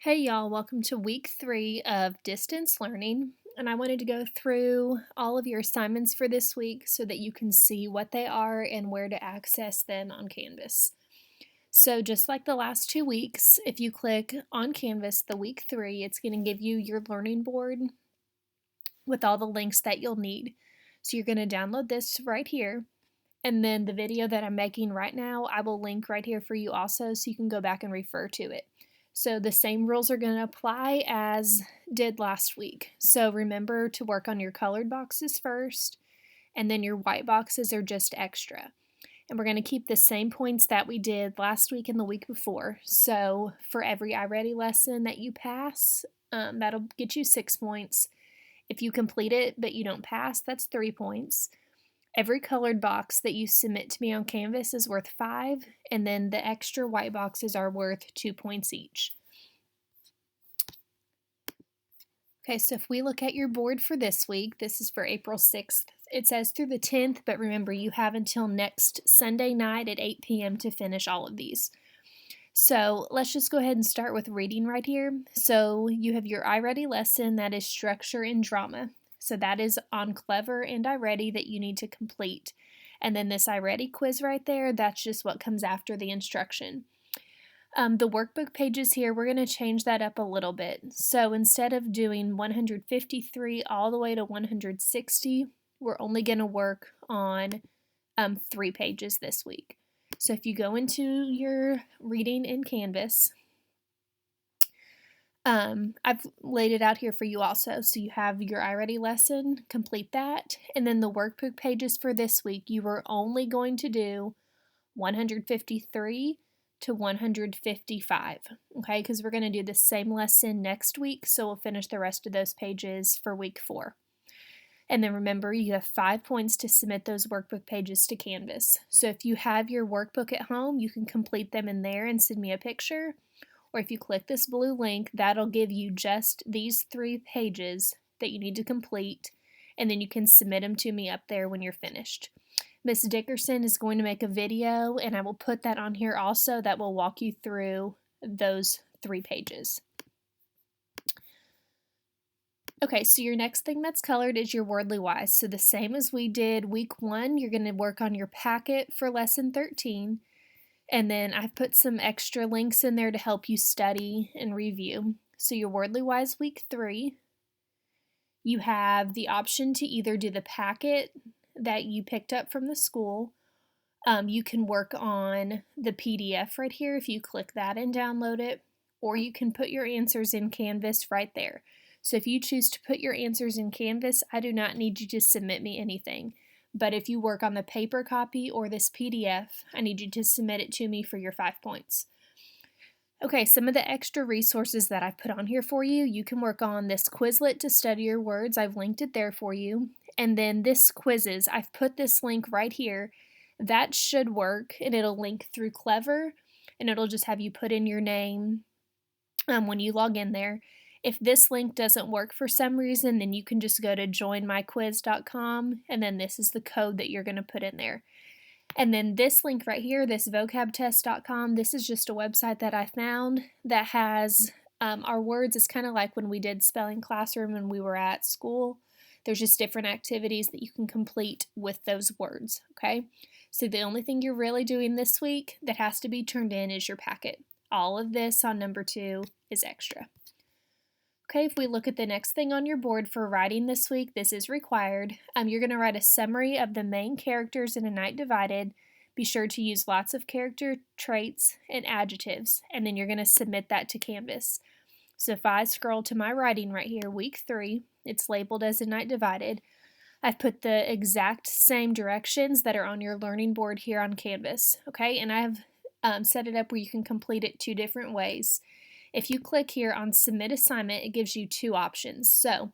Hey y'all, welcome to week 3 of distance learning. And I wanted to go through all of your assignments for this week so that you can see what they are and where to access them on Canvas. So, just like the last 2 weeks, if you click on Canvas, the week 3, it's going to give you your learning board with all the links that you'll need. So, you're going to download this right here. And then the video that I'm making right now, I will link right here for you also so you can go back and refer to it. So the same rules are going to apply as did last week. So remember to work on your colored boxes first, and then your white boxes are just extra. And we're going to keep the same points that we did last week and the week before. So for every iReady lesson that you pass, that'll get you 6 points. If you complete it but you don't pass, that's 3 points. Every colored box that you submit to me on Canvas is worth 5, and then the extra white boxes are worth 2 points each. Okay, so if we look at your board for this week, this is for April 6th. It says through the 10th, but remember you have until next Sunday night at 8 p.m. to finish all of these. So let's just go ahead and start with reading right here. So you have your iReady lesson, that is structure and drama. So that is on Clever and iReady that you need to complete. And then this iReady quiz right there, that's just what comes after the instruction. The workbook pages here, we're going to change that up a little bit. So instead of doing 153 all the way to 160, we're only going to work on 3 pages this week. So if you go into your reading in Canvas, I've laid it out here for you also. So you have your iReady lesson, complete that, and then the workbook pages for this week, you are only going to do 153 to 155, okay, because we're going to do the same lesson next week, so we'll finish the rest of those pages for week 4. And then remember, you have 5 points to submit those workbook pages to Canvas. So if you have your workbook at home, you can complete them in there and send me a picture. Or if you click this blue link, that'll give you just these 3 pages that you need to complete, and then you can submit them to me up there when you're finished. Miss Dickerson is going to make a video, and I will put that on here also, that will walk you through those 3 pages. Okay, so your next thing that's colored is your Wordwise. So the same as we did week 1, you're going to work on your packet for lesson 13. And then I've put some extra links in there to help you study and review. So your Wordwise week 3, you have the option to either do the packet that you picked up from the school. You can work on the PDF right here if you click that and download it, or you can put your answers in Canvas right there. So if you choose to put your answers in Canvas, I do not need you to submit me anything. But if you work on the paper copy or this PDF, I need you to submit it to me for your 5 points. Okay, some of the extra resources that I've put on here for you, you can work on this Quizlet to study your words. I've linked it there for you. And then this quizzes, I've put this link right here. That should work, and it'll link through Clever, and it'll just have you put in your name when you log in there. If this link doesn't work for some reason, then you can just go to joinmyquiz.com, and then this is the code that you're going to put in there. And then this link right here, this vocabtest.com, this is just a website that I found that has our words. It's kind of like when we did spelling classroom when we were at school. There's just different activities that you can complete with those words, okay? So the only thing you're really doing this week that has to be turned in is your packet. All of this on number 2 is extra. Okay, if we look at the next thing on your board for writing this week, this is required. You're going to write a summary of the main characters in A Night Divided. Be sure to use lots of character traits and adjectives, and then you're going to submit that to Canvas. So if I scroll to my writing right here, week 3, it's labeled as A Night Divided. I've put the exact same directions that are on your learning board here on Canvas, okay? And I have set it up where you can complete it 2 different ways. If you click here on Submit Assignment, it gives you 2 options. So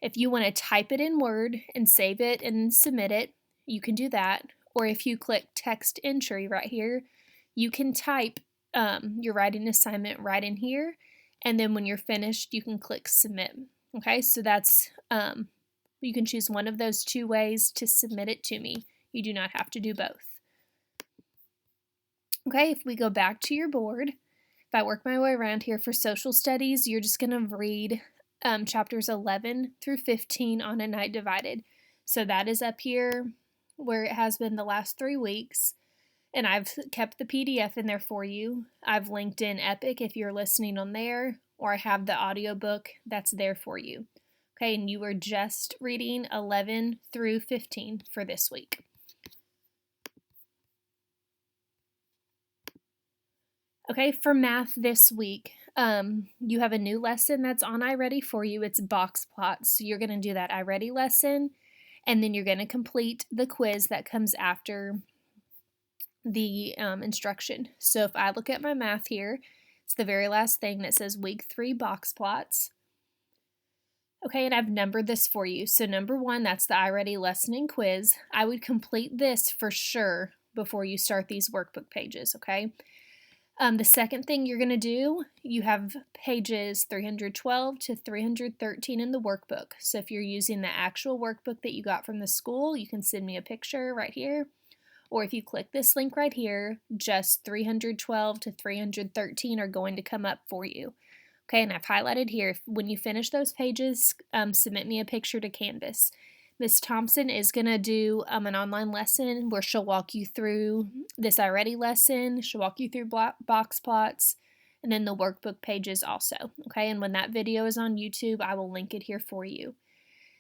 if you want to type it in Word and save it and submit it, you can do that. Or if you click Text Entry right here, you can type your writing assignment right in here, and then when you're finished, you can click Submit. Okay, so that's, you can choose one of those 2 ways to submit it to me. You do not have to do both. Okay, if we go back to your board, I work my way around here for social studies, you're just going to read chapters 11 through 15 on a night divided. So that is up here where it has been the last 3 weeks. And I've kept the PDF in there for you. I've linked in Epic if you're listening on there, or I have the audiobook that's there for you. Okay, and you are just reading 11 through 15 for this week. Okay, for math this week, you have a new lesson that's on iReady for you. It's box plots. So you're going to do that iReady lesson, and then you're going to complete the quiz that comes after the instruction. So if I look at my math here, it's the very last thing that says week 3 box plots. Okay, and I've numbered this for you. So number 1, that's the iReady lesson and quiz. I would complete this for sure before you start these workbook pages, okay? The second thing you're going to do, you have pages 312 to 313 in the workbook. So if you're using the actual workbook that you got from the school, you can send me a picture right here. Or if you click this link right here, just 312 to 313 are going to come up for you. Okay, and I've highlighted here, when you finish those pages, submit me a picture to Canvas. Miss Thompson is going to do an online lesson where she'll walk you through this iReady lesson. She'll walk you through box plots and then the workbook pages also. Okay, and when that video is on YouTube, I will link it here for you.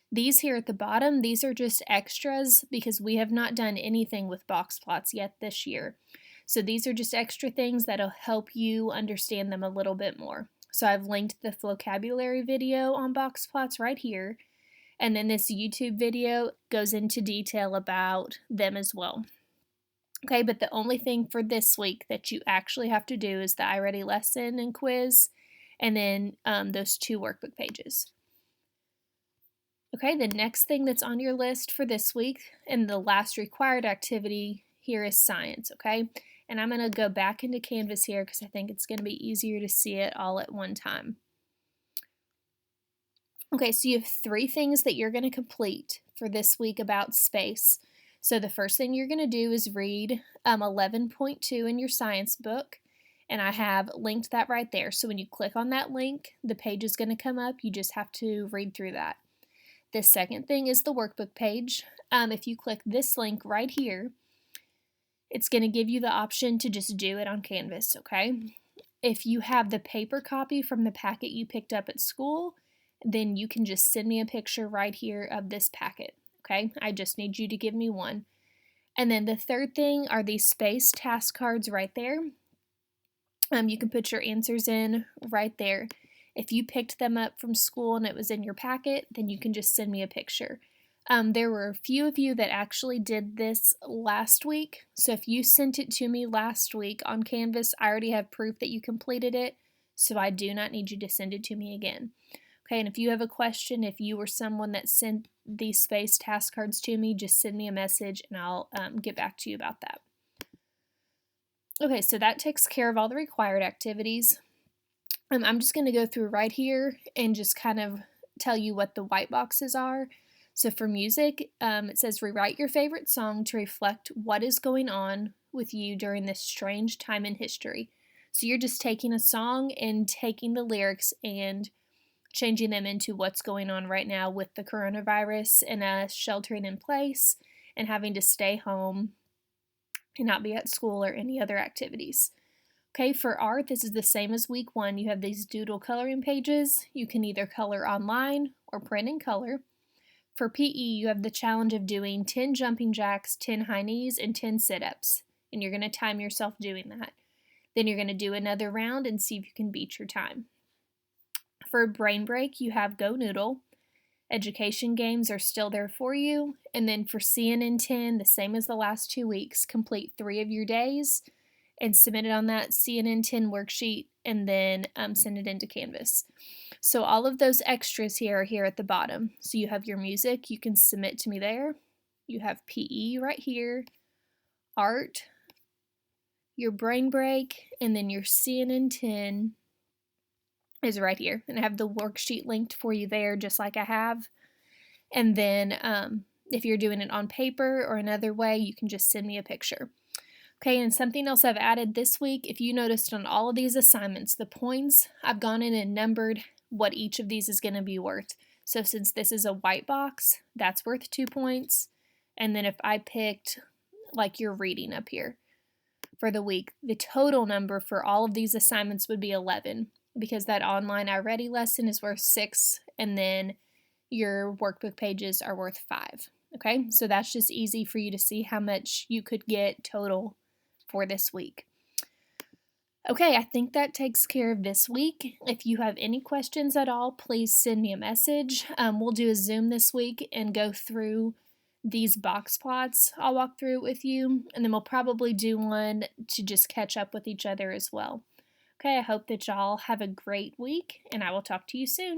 These here at the bottom, these are just extras because we have not done anything with box plots yet this year. So these are just extra things that'll help you understand them a little bit more. So I've linked the vocabulary video on box plots right here. And then this YouTube video goes into detail about them as well. Okay, but the only thing for this week that you actually have to do is the iReady lesson and quiz, and then those 2 workbook pages. Okay, the next thing that's on your list for this week, and the last required activity here is science, okay? And I'm going to go back into Canvas here because I think it's going to be easier to see it all at one time. Okay, so you have 3 things that you're going to complete for this week about space. So the first thing you're going to do is read 11.2 in your science book, and I have linked that right there. So when you click on that link, the page is going to come up. You just have to read through that. The second thing is the workbook page. If you click this link right here, it's going to give you the option to just do it on Canvas, okay? If you have the paper copy from the packet you picked up at school, then you can just send me a picture right here of this packet, okay? I just need you to give me one. And then the third thing are these space task cards right there. You can put your answers in right there. If you picked them up from school and it was in your packet, then you can just send me a picture. There were a few of you that actually did this last week, so if you sent it to me last week on Canvas, I already have proof that you completed it, so I do not need you to send it to me again. Okay, and if you have a question, if you were someone that sent these space task cards to me, just send me a message and I'll get back to you about that. Okay, so that takes care of all the required activities. I'm just going to go through right here and just kind of tell you what the white boxes are. So for music, it says rewrite your favorite song to reflect what is going on with you during this strange time in history. So you're just taking a song and taking the lyrics and changing them into what's going on right now with the coronavirus and sheltering in place and having to stay home and not be at school or any other activities. Okay, for art, this is the same as week 1. You have these doodle coloring pages. You can either color online or print in color. For PE, you have the challenge of doing 10 jumping jacks, 10 high knees, and 10 sit-ups. And you're going to time yourself doing that. Then you're going to do another round and see if you can beat your time. For brain break, you have Go Noodle. Education games are still there for you. And then for CNN 10, the same as the last 2 weeks, complete 3 of your days and submit it on that CNN 10 worksheet and then send it into Canvas. So all of those extras here are here at the bottom. So you have your music, you can submit to me there. You have PE right here, art, your brain break, and then your CNN 10 is right here. And I have the worksheet linked for you there just like I have. And then if you're doing it on paper or another way, you can just send me a picture. Okay, and something else I've added this week, if you noticed on all of these assignments, the points, I've gone in and numbered what each of these is going to be worth. So since this is a white box, that's worth 2 points. And then if I picked like your reading up here for the week, the total number for all of these assignments would be 11 because that online I Ready lesson is worth 6 and then your workbook pages are worth 5. Okay, so that's just easy for you to see how much you could get total for this week. Okay, I think that takes care of this week. If you have any questions at all, please send me a message. We'll do a Zoom this week and go through these box plots. I'll walk through it with you, and then we'll probably do one to just catch up with each other as well. Okay, I hope that y'all have a great week, and I will talk to you soon.